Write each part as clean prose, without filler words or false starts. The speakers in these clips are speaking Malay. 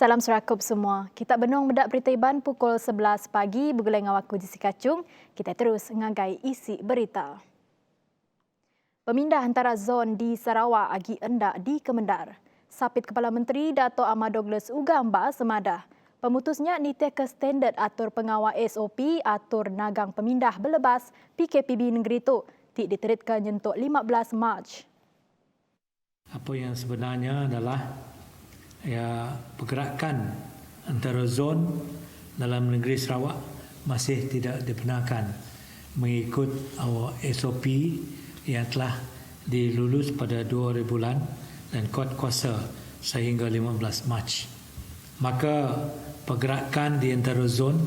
Salam serakup semua. Kita benung mendak berita Iban pukul 11 pagi bergulai dengan aku Jessica Chung. Kita terus ngagai isi berita. Pemindah antara zon di Sarawak agi endak di Kemendar. Sapit Kepala Menteri Dato' Ahmad Douglas Ugamba semadah. Pemutusnya nite ke standard atur pengawal SOP atur nagang pemindah belebas PKPB negeri itu. Tik diteritkan nyentuk 15 Mac. Apa yang sebenarnya adalah pergerakan antara zon dalam negeri Sarawak masih tidak dibenarkan mengikut SOP yang telah dilulus pada 2 bulan dan kod kuasa sehingga 15 Mac. Maka pergerakan di antara zon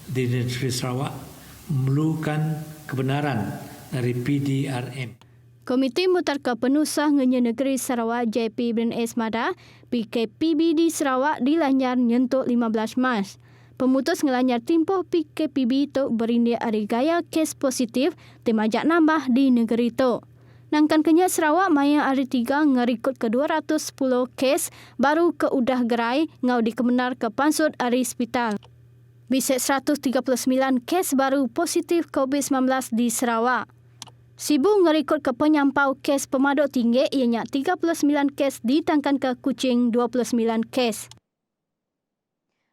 di negeri Sarawak memerlukan kebenaran dari PDRM. Komiti Mutarka Penusah Ngenya Negeri Sarawak JP BNS Mada PKPB di Sarawak dilanyar nyentuk 15 Mac. Pemutus ngelanyar timpoh PKPB itu berindia hari gaya kes positif temajak nambah di negeri itu. Nangkan kenya Sarawak maya hari 3 ngerikut ke 210 kes baru ke udah gerai ngau dikebenar ke pansut hari hospital. Bisik 139 kes baru positif COVID-19 di Sarawak. Sibu ngerikut ke penyampau kes pemaduk tinggi ianya 39 kes ditangkan ke Kuching 29 kes.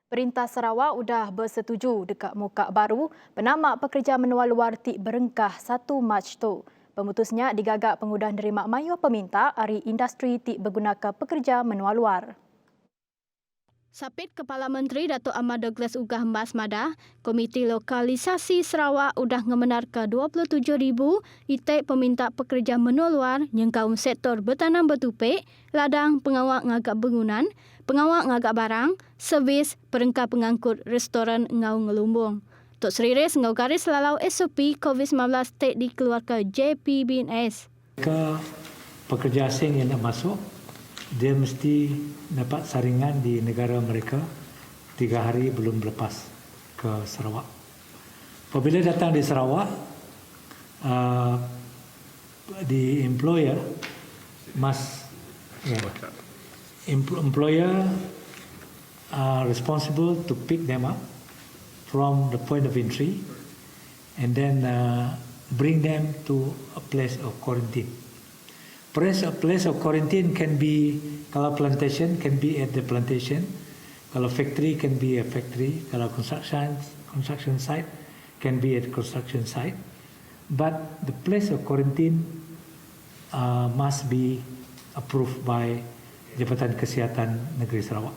Perintah Sarawak sudah bersetuju dekat muka baru penamak pekerja menua luar tik berengkah 1 Mac tu. Pemutusnya digagak pengudahan nerima mayu peminta hari industri tik bergunakan pekerja menua luar. Sapit Kepala Menteri Dato' Ahmad Douglas Ugamba Mada, Komiti Lokalisasi Sarawak udah ngemenar ke 27,000 itek peminta pekerja menua luar yang kaum sektor bertanam bertupik, ladang, pengawak ngagak bangunan, pengawak ngagak barang, servis, perengkah pengangkut restoran ngau ngelumbung. Tok Seriris ngau garis lalau SOP COVID-19 tek dikeluarkan JPBNS. Pekerja asing yang nak masuk, dia mesti dapat saringan di negara mereka 3 hari belum lepas ke Sarawak. Apabila datang di Sarawak, the employer are responsible to pick them up from the point of entry and then bring them to a place of quarantine. Place of quarantine can be, kalau plantation can be at the plantation, kalau factory can be a factory, kalau construction site can be at construction site, but the place of quarantine must be approved by Jabatan Kesihatan Negeri Sarawak.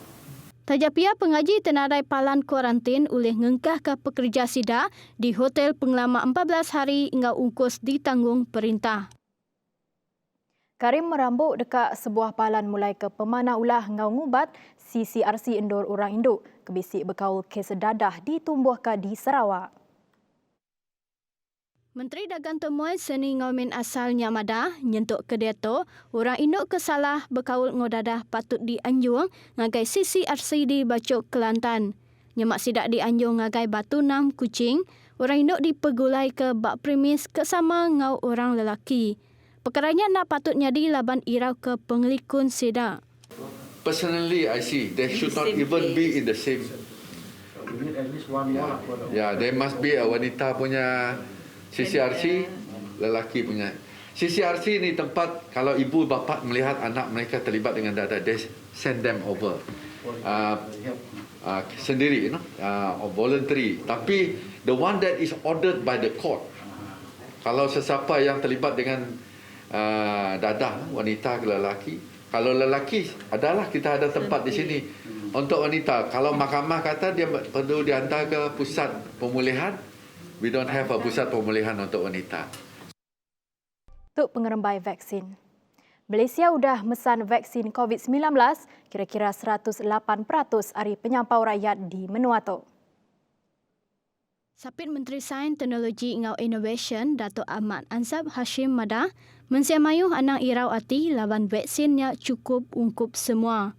Tajapia pengaji tenarai palan kuarantin oleh ngengkah ke pekerja sida di hotel pengelama 14 hari ngau ungkus ditanggung perintah. Karim merambuk dekat sebuah palan mulai ke pemana ulah ngau ngubat CCRC Endor Orang Induk. Kebisik berkaul kes dadah ditumbuhkan di Sarawak. Menteri Dagang Temuan Seni Ngaumin asalnya Mada nyentuk ke Deto, Orang Induk kesalah berkaul ngodadah patut dianjung ngagai CCRC di Bacok Kelantan. Nyemak sidak dianjung ngagai Batu Nam Kuching, Orang Induk dipegulai ke bak premis kesama ngau orang lelaki. Perkaranya nak patutnya di laban irau ke pengelikun sidak. Personally, I see they should not even be in the same. Yeah, there must be a wanita punya CCRC, lelaki punya. CCRC ni tempat kalau ibu bapa melihat anak mereka terlibat dengan dadah, they send them over sendiri, or voluntary. Tapi the one that is ordered by the court, kalau sesiapa yang terlibat dengan dadah, wanita ke lelaki. Kalau lelaki adalah kita ada tempat di sini untuk wanita. Kalau mahkamah kata dia perlu dihantar ke pusat pemulihan, we don't have a pusat pemulihan untuk wanita. Untuk pengerembai vaksin. Malaysia sudah mesan vaksin COVID-19 kira-kira 108% hari penyampau rakyat di menua tu. Sapit Menteri Sains Teknologi Ngau Innovation Dato' Ahmad Ansab Hashim Mada mensiamayuh anang irau ati lawan vaksinnya cukup ungkup semua.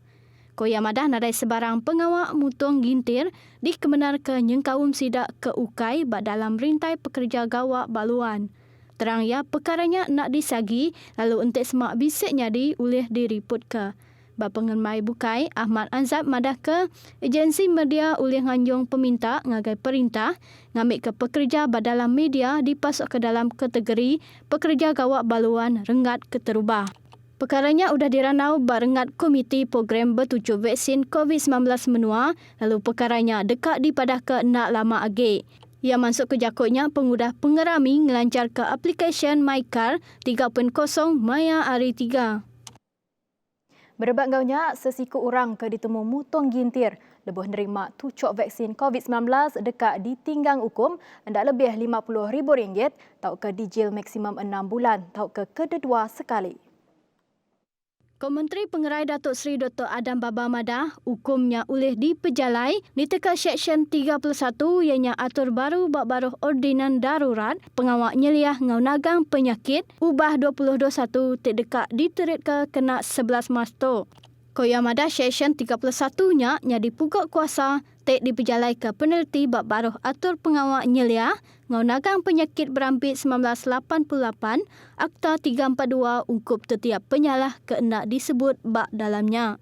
Koya Mada nadai sebarang pengawak mutong gintir dikebenar ke nyengkawum sidak ke ukai bak dalam rintai pekerja gawak baluan. Terang ya perkaranya nak disagi lalu entek semak bisik nyadi oleh diriput ke. Pengemai Bukai Ahmad Anzab madah ke agensi media ulih nganjung peminta ngagai perintah ngambil ke pekerja badalam media dipasuk ke dalam kategori pekerja gawak baluan rengat keterubah. Perkaranya sudah diranau barengat Komiti Program Bertuju Vaksin COVID-19 menua, lalu perkaranya dekat dipadah ke nak lama age. Ia masuk ke jakutnya pengudah pengerami ngelancar ke aplikasi MyCar 3.0 Maya Hari 3. Berebat gaunya, sesiku orang ke ditemu Mutong Gintir lebuh nerima tucuk vaksin COVID-19 dekat ditinggang hukum hendak lebih RM50,000 tau ke dijil maksimum 6 bulan tau ke kedua sekali. Menteri Pengerai Datuk Seri Dr. Adam Baba madah hukumnya oleh dipejalai di teka Seksyen 31 ianya atur baru bab baruh ordinan darurat pengawak nyeliah ngau nagang penyakit ubah 2021 tik dekat diterit ke kena 11 Mac tu. Koya madah Seksyen 31-nya nya dipugak kuasa tik dipejalai ke penalti bab baruh atur pengawak nyeliah ngau nagang penyakit berampit 1988 Akta 342 ungkup setiap penyalah keenak disebut bak dalamnya.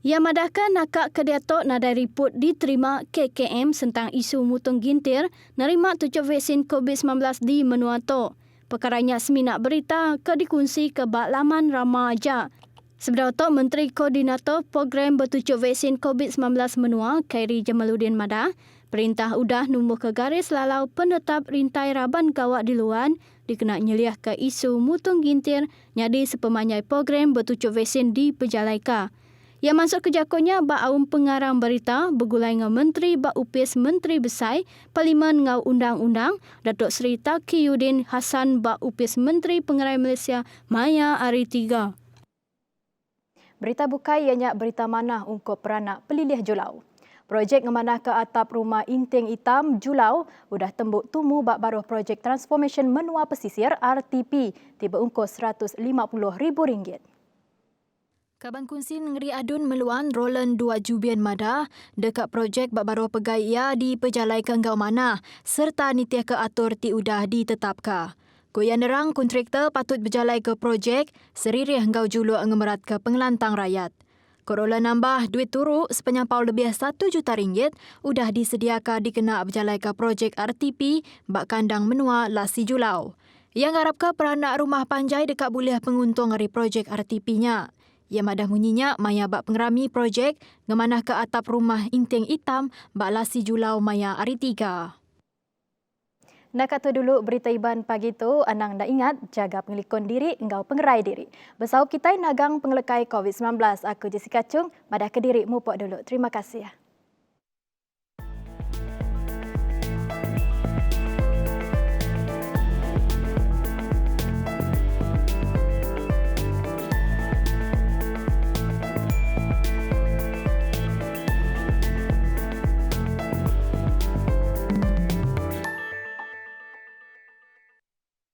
Ia madahkan nakak kediatok nadai riput diterima KKM tentang isu Mutong Gintir nerima tucuk vaksin COVID-19 di menua tu. Perkaranya seminak berita ke dikunci ke bak laman Rama Aja. Sebenarnya itu, Menteri Koordinator Program Bertujuk Vaksin COVID-19 menua, Khairi Jamaluddin madah, perintah udah numbuh ke garis lalau penetap rintai raban gawak di luar dikena nyeliah ke isu Mutong Gintir nyadi sepemanyai program bertujuk vaksin di Pejalaika. Ia masuk ke jakutnya bak aum pengarang berita bergulai dengan Menteri Bak Upis Menteri Besar Parlimen ngau Undang-Undang Datuk Seri Taqiyuddin Hassan Bak Upis Menteri Pengerai Malaysia Maya Hari 3. Berita Bukai ianya berita manah ungkup peranak pelilih Julau. Projek ngemanah ke atap rumah Inting Hitam Julau udah tembuk tumu bak baruh projek transformation menua pesisir RTP tiba ungkos RM150,000. Kaban Kunsin Ngeri Adun meluan Roland 2 Jubian Madah dekat projek bak baruh pegaya di pejalai kenggau manah serta nitiah ke atur ti udah ditetapkan. Goyan nerang kontraktor patut berjalai ke projek seririh ngau juluk ngemerat ke pengelantang rakyat. Korola nambah duit turuk sepenyampau lebih RM1 juta udah disediakan dikena berjalai ke projek RTP bak kandang menua Lasi Julau. Yang harap ke peranak rumah panjai dekat boleh penguntung dari projek RTP-nya. Ia madah munyinya maya bak pengerami projek ngemanah ke atap rumah Inting Hitam bak Lasi Julau Maya Hari 3. Nak kata dulu berita Iban pagi tu, anang dah ingat jaga pengelikon diri, engkau pengerai diri. Bersau kita nagang pengelekai COVID-19. Aku Jessica Chung, madah ke diri mupok dulu. Terima kasih.